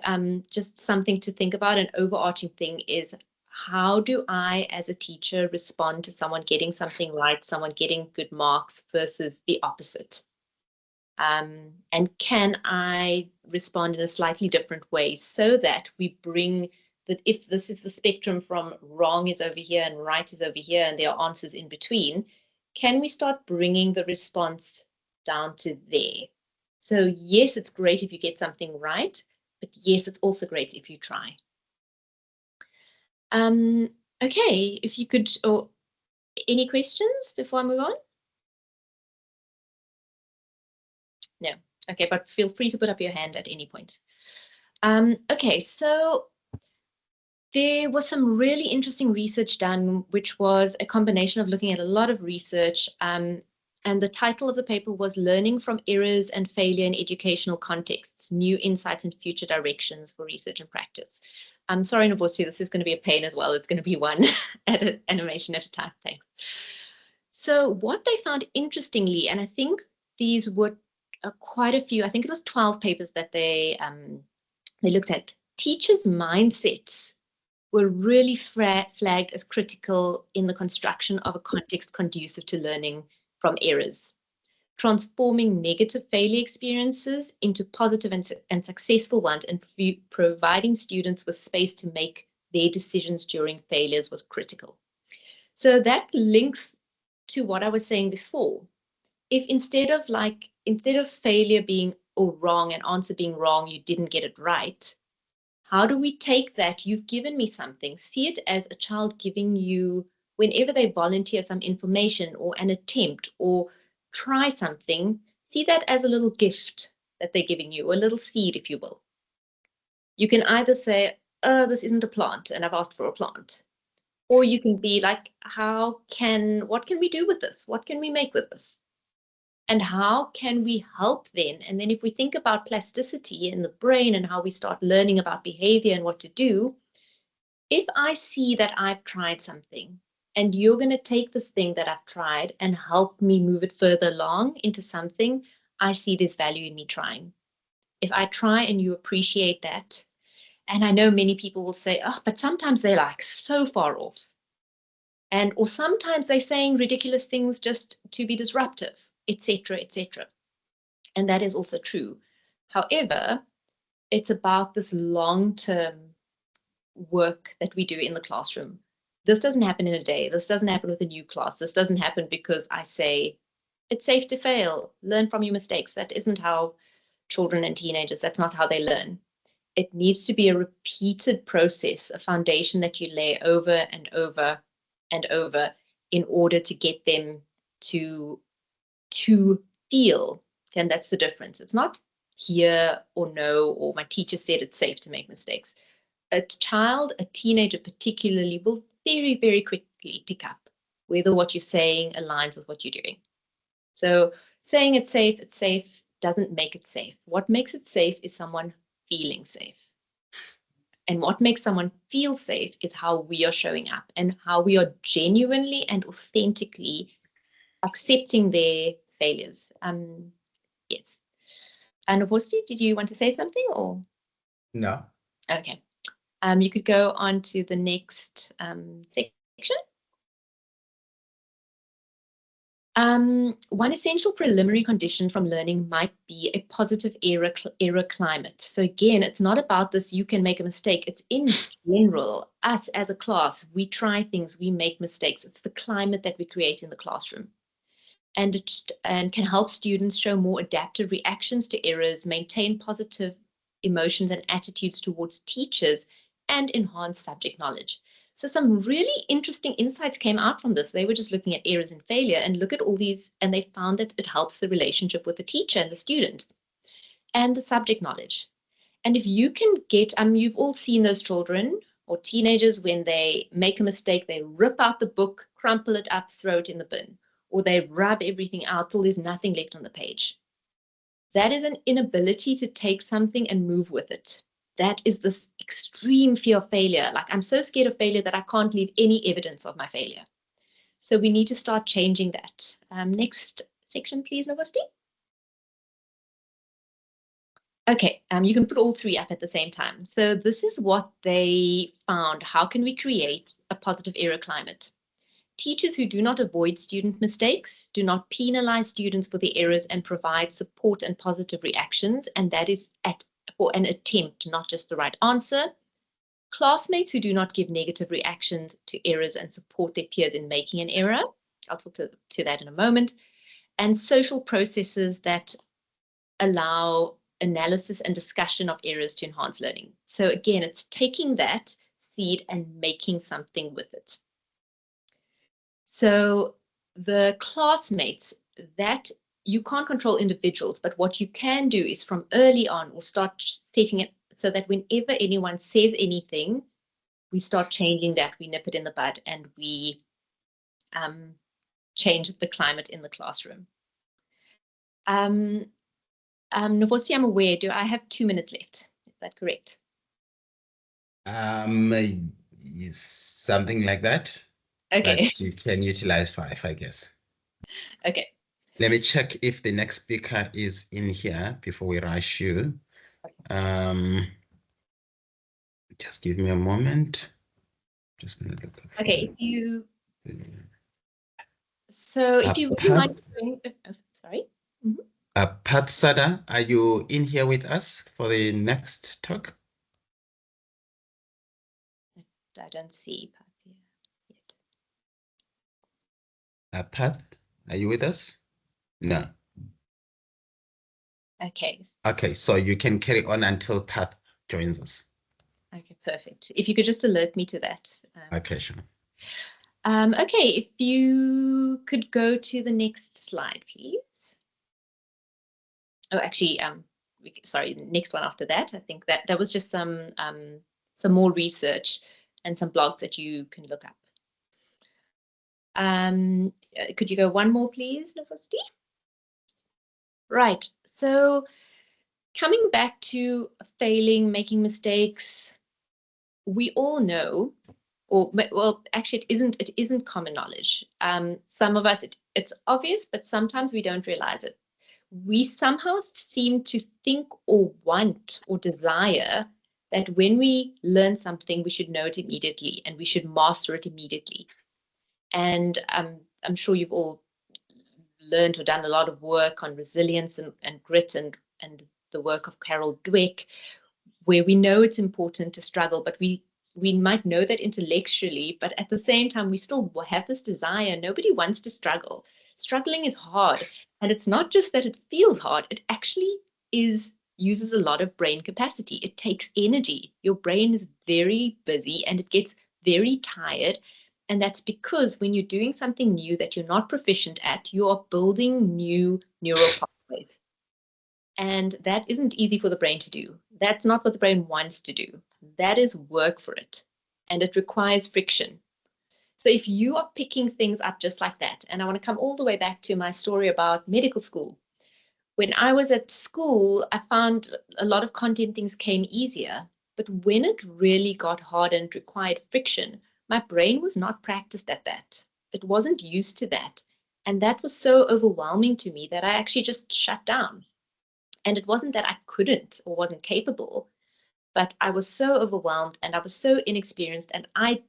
just something to think about, an overarching thing, is how do I, as a teacher, respond to someone getting something right, someone getting good marks, versus the opposite? And can I respond in a slightly different way, so that we bring that, if this is the spectrum from wrong is over here and right is over here, and there are answers in between, can we start bringing the response down to there? So yes, it's great if you get something right, but yes, it's also great if you try. Okay, if you could, or any questions before I move on? No. Okay, but feel free to put up your hand at any point. Okay, so there was some really interesting research done, which was a combination of looking at a lot of research. And the title of the paper was Learning from Errors and Failure in Educational Contexts, New Insights and Future Directions for Research and Practice. I'm sorry, Novosti, this is going to be a pain as well. It's going to be one animation at a time. Thanks. So what they found interestingly, and I think these were quite a few, I think it was 12 papers that they looked at. Teachers' mindsets were really flagged as critical in the construction of a context conducive to learning from errors, transforming negative failure experiences into positive and successful ones, and providing students with space to make their decisions during failures was critical. So that links to what I was saying before. If instead of failure being or wrong, an answer being wrong, you didn't get it right, how do we take that? You've given me something. See it as a child giving you, whenever they volunteer some information or an attempt or try something, see that as a little gift that they're giving you, or a little seed, if you will. You can either say, oh, this isn't a plant and I've asked for a plant. Or you can be like, what can we do with this? What can we make with this? And how can we help then? And then if we think about plasticity in the brain and how we start learning about behavior and what to do, if I see that I've tried something and you're going to take this thing that I've tried and help me move it further along into something, I see there's value in me trying. If I try and you appreciate that, and I know many people will say, oh, but sometimes they're like so far off. Or sometimes they're saying ridiculous things just to be disruptive, etc., etc. And that is also true. However, it's about this long-term work that we do in the classroom. This doesn't happen in a day. This doesn't happen with a new class. This doesn't happen because I say, it's safe to fail, learn from your mistakes. That isn't how children and teenagers, that's not how they learn. it needs to be a repeated process, a foundation that you lay over and over and over in order to get them to feel. And that's the difference. It's not here or no, or my teacher said it's safe to make mistakes. A child, a teenager particularly, will very, very quickly pick up whether what you're saying aligns with what you're doing. So saying it's safe doesn't make it safe. What makes it safe is someone feeling safe. And what makes someone feel safe is how we are showing up and how we are genuinely and authentically accepting their failures. Yes. And Vosti, did you want to say something or? No. Okay. You could go on to the next section. One essential preliminary condition from learning might be a positive error climate. So again, it's not about this, you can make a mistake. It's in general, us as a class, we try things, we make mistakes. It's the climate that we create in the classroom. And can help students show more adaptive reactions to errors, maintain positive emotions and attitudes towards teachers, and enhance subject knowledge. So some really interesting insights came out from this. They were just looking at errors and failure and look at all these, and they found that it helps the relationship with the teacher and the student and the subject knowledge. And if you can get, you've all seen those children or teenagers when they make a mistake, they rip out the book, crumple it up, throw it in the bin, or they rub everything out till there's nothing left on the page. That is an inability to take something and move with it. That is this extreme fear of failure. Like, I'm so scared of failure that I can't leave any evidence of my failure. So we need to start changing that. Next section, please, Novosti. Okay, you can put all three up at the same time. So this is what they found. How can we create a positive error climate? Teachers who do not avoid student mistakes, do not penalize students for their errors, and provide support and positive reactions, and that is for an attempt, not just the right answer. Classmates who do not give negative reactions to errors and support their peers in making an error. I'll talk to that in a moment. And social processes that allow analysis and discussion of errors to enhance learning. So again, it's taking that seed and making something with it. So the classmates, that you can't control individuals, but what you can do is from early on, we'll start setting it so that whenever anyone says anything, we start changing that, we nip it in the bud, and we change the climate in the classroom. Novosti, I'm aware, do I have 2 minutes left? Is that correct? Something like that. Okay. But you can utilize 5, I guess. Okay. Let me check if the next speaker is in here before we rush you. Just give me a moment. Just gonna look. Okay, if you. So if you wouldn't mind doing, sorry. Pat Sada, are you in here with us for the next talk? I don't see Pat here yet. Pat, are you with us? No. Okay. Okay, so you can carry on until Pat joins us. Okay, perfect. If you could just alert me to that. Okay, sure. Okay, if you could go to the next slide, please. Oh, actually, sorry, the next one after that. I think that was just some more research and some blogs that you can look up. Could you go one more, please, Novosti? Right. So coming back to failing, making mistakes, we all know, well, actually, it isn't common knowledge. Some of us, it's obvious, but sometimes we don't realize it. We somehow seem to think or want or desire that when we learn something, we should know it immediately and we should master it immediately. And I'm sure you've all learned or done a lot of work on resilience and grit and the work of Carol Dweck, where we know it's important to struggle, but we might know that intellectually, but at the same time, we still have this desire. Nobody wants to struggle. Struggling is hard. And it's not just that it feels hard, it actually is uses a lot of brain capacity. It takes energy. Your brain is very busy and it gets very tired. And that's because when you're doing something new that you're not proficient at, you are building new neural pathways. And that isn't easy for the brain to do. That's not what the brain wants to do. That is work for it. And it requires friction. So if you are picking things up just like that, and I want to come all the way back to my story about medical school. When I was at school, I found a lot of content things came easier. But when it really got hard and required friction, my brain was not practiced at that. It wasn't used to that. And that was so overwhelming to me that I actually just shut down. And it wasn't that I couldn't or wasn't capable, but I was so overwhelmed and I was so inexperienced and I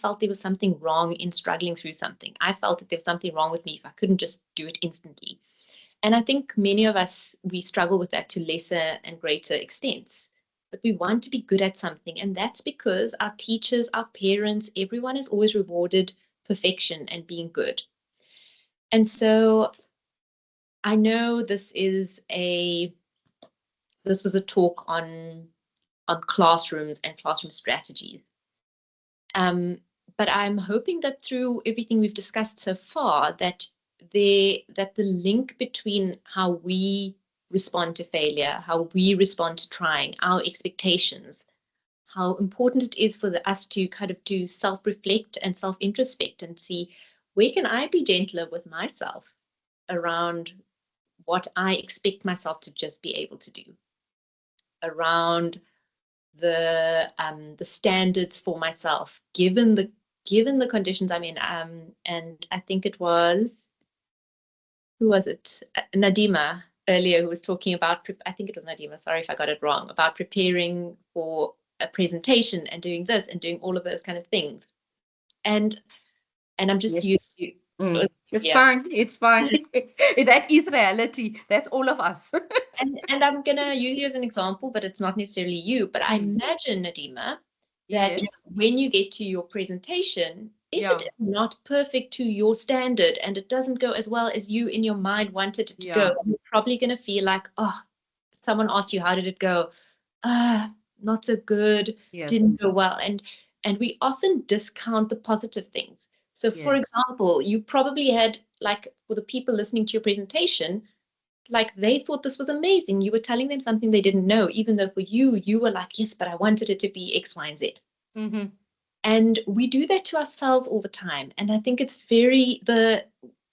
felt there was something wrong in struggling through something. I felt that there was something wrong with me if I couldn't just do it instantly. And I think many of us, we struggle with that to lesser and greater extents. But we want to be good at something. And that's because our teachers, our parents, everyone has always rewarded perfection and being good. And so I know this was a talk on classrooms and classroom strategies. But I'm hoping that through everything we've discussed so far, that the link between how we respond to failure, how we respond to trying, our expectations, how important it is for us to kind of to self-reflect and self-introspect and see where can I be gentler with myself around what I expect myself to just be able to do, around the standards for myself, given the conditions I'm in. And I think it was, who was it? Nadima earlier who was talking about, I think it was Nadima, sorry if I got it wrong, about preparing for a presentation and doing this and doing all of those kind of things. And I'm just using It's fine. It's fine. That is reality. That's all of us. and I'm going to use you as an example, but it's not necessarily you. But I imagine, Nadima, that when you get to your presentation, if it is not perfect to your standard and it doesn't go as well as you in your mind wanted it to go, you're probably going to feel like, oh, someone asked you, how did it go? Not so good, didn't go well. And we often discount the positive things. So, for example, you probably had, like, for the people listening to your presentation, like they thought this was amazing. You were telling them something they didn't know, even though for you were like, yes, but I wanted it to be X, Y, and Z. Mm-hmm. And we do that to ourselves all the time. And I think it's the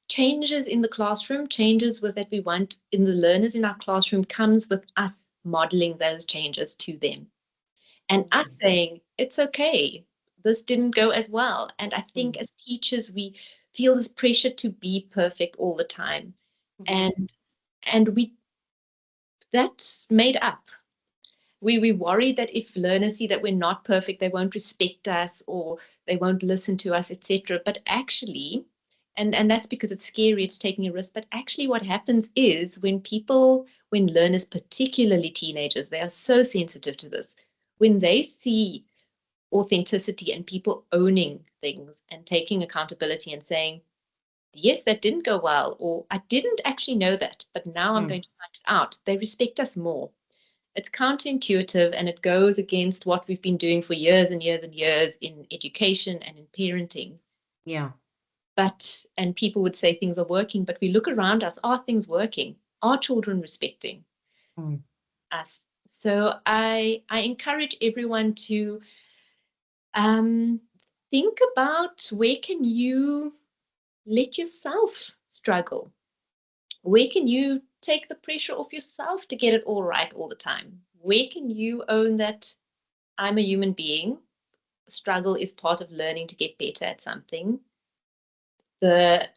changes in the classroom, changes with that we want in the learners in our classroom comes with us modeling those changes to them. And us saying, it's okay, this didn't go as well. And I think as teachers, we feel this pressure to be perfect all the time. And that's made up. We worry that if learners see that we're not perfect, they won't respect us or they won't listen to us, etc. But actually, and that's because it's scary, it's taking a risk. But actually what happens is when learners, particularly teenagers, they are so sensitive to this, when they see authenticity and people owning things and taking accountability and saying, yes, that didn't go well, or I didn't actually know that, but now I'm going to find it out, they respect us more. It's counterintuitive and it goes against what we've been doing for years and years and years in education and in parenting. Yeah. And people would say things are working, but we look around us, are things working? Are children respecting us? So I encourage everyone to think about where can you let yourself struggle? Where can you take the pressure off yourself to get it all right all the time? Where can you own that I'm a human being? Struggle is part of learning to get better at something. The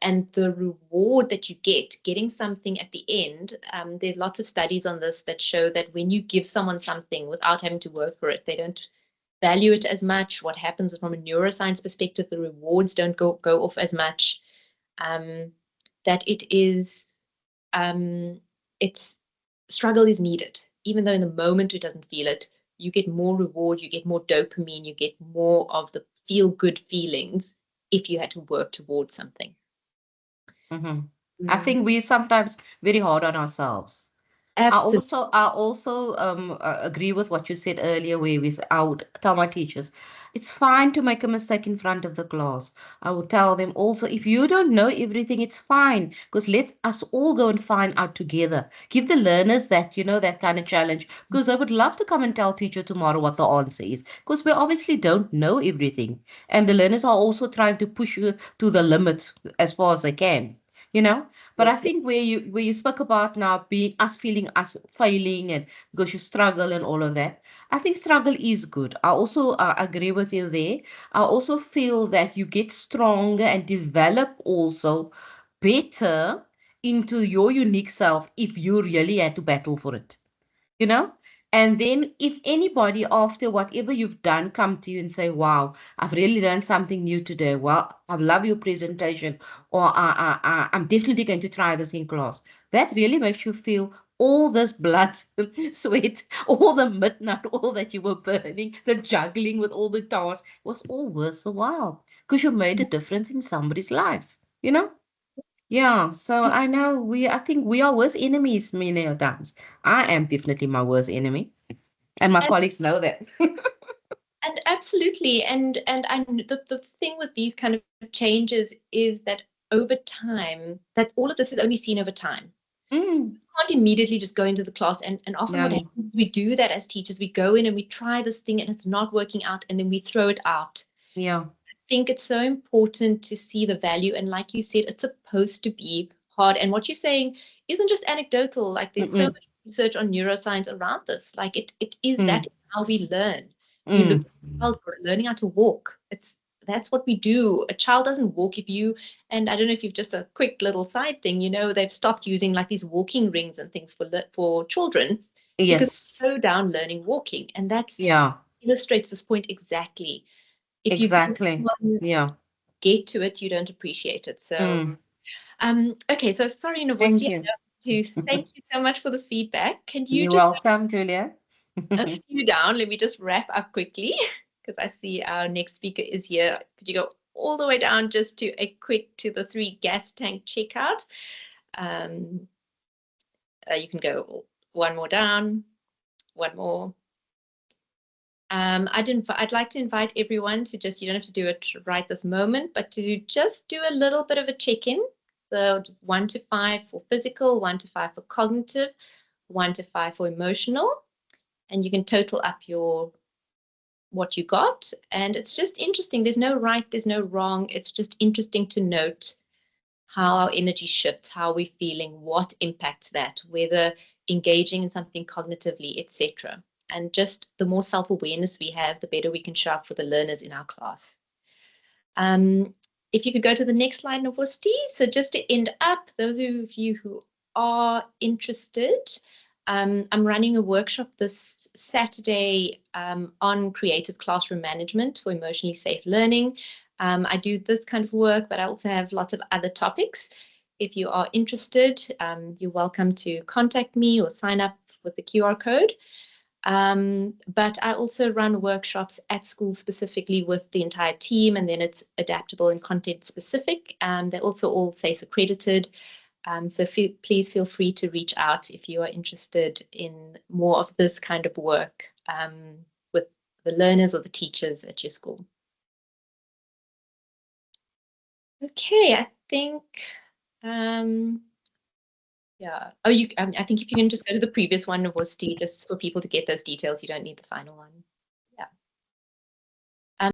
reward that you getting something at the end, there's lots of studies on this that show that when you give someone something without having to work for it, they don't value it as much. What happens from a neuroscience perspective, the rewards don't go off as much. That it's struggle is needed, even though in the moment it doesn't feel it. You get more reward, you get more dopamine, you get more of the feel good feelings if you had to work towards something. I think we sometimes very hard on ourselves. Absolutely. I also agree with what you said earlier, where I would tell my teachers, it's fine to make a mistake in front of the class. I will tell them also, if you don't know everything, it's fine, because let us all go and find out together. Give the learners that, that kind of challenge, because I would love to come and tell teacher tomorrow what the answer is, because we obviously don't know everything. And the learners are also trying to push you to the limit as far as they can, you know? But I think where you spoke about now being us feeling us failing and because you struggle and all of that, I think struggle is good. I also agree with you there. I also feel that you get stronger and develop also better into your unique self if you really had to battle for it, you know? And then if anybody after whatever you've done come to you and say, wow, I've really learned something new today. Well, I love your presentation, or I'm definitely going to try this in class. That really makes you feel all this blood, sweat, all the midnight, all that you were burning, the juggling with all the tasks was all worth the while because you made a difference in somebody's life, you know? Yeah, so I think we are worst enemies many a times. I am definitely my worst enemy, and my And, colleagues know that. and absolutely. The thing with these kind of changes is that over time, that all of this is only seen over time. Mm, Can't immediately just go into the class and often what no, happens, we do that as teachers. We go in and we try this thing and it's not working out and then we throw it out. yeah, Think it's so important to see the value. And like you said, it's supposed to be hard. And what you're saying isn't just anecdotal. Like there's so mm-mm, much research on neuroscience around this. Like it is mm, that how we learn. You look mm, at a child learning how to walk. That's what we do. A child doesn't walk if you, and I don't know if you've just a quick little side thing, they've stopped using like these walking rings and things for children because yes, they slow down learning walking. And that yeah, illustrates this point exactly. If you give exactly, someone yeah. get to it, you don't appreciate it. So, Mm, okay. So sorry, thank Novosti, you. to thank you so much for the feedback. Can you You're just welcome, Julia. a few down? Let me just wrap up quickly because I see our next speaker is here. Could you go all the way down just to to the 3 gas tank checkout? Um, you can go one more down, one more. I'd like to invite everyone to just, you don't have to do it right this moment, but to just do a little bit of a check-in. So just 1 to 5 for physical, 1 to 5 for cognitive, 1 to 5 for emotional, and you can total up what you got. And it's just interesting. There's no right, there's no wrong. It's just interesting to note how our energy shifts, how we're feeling, what impacts that, whether engaging in something cognitively, etc. And just the more self-awareness we have, the better we can show up for the learners in our class. If you could go to the next slide, Novosti. So just to end up, those of you who are interested, I'm running a workshop this Saturday on creative classroom management for emotionally safe learning. I do this kind of work, but I also have lots of other topics. If you are interested, you're welcome to contact me or sign up with the QR code. But I also run workshops at school specifically with the entire team, and then it's adaptable and content specific. They're also all SACE accredited. So please feel free to reach out if you are interested in more of this kind of work with the learners or the teachers at your school. Okay, I think, yeah. Oh, I think if you can just go to the previous one, Novosti, just for people to get those details, you don't need the final one.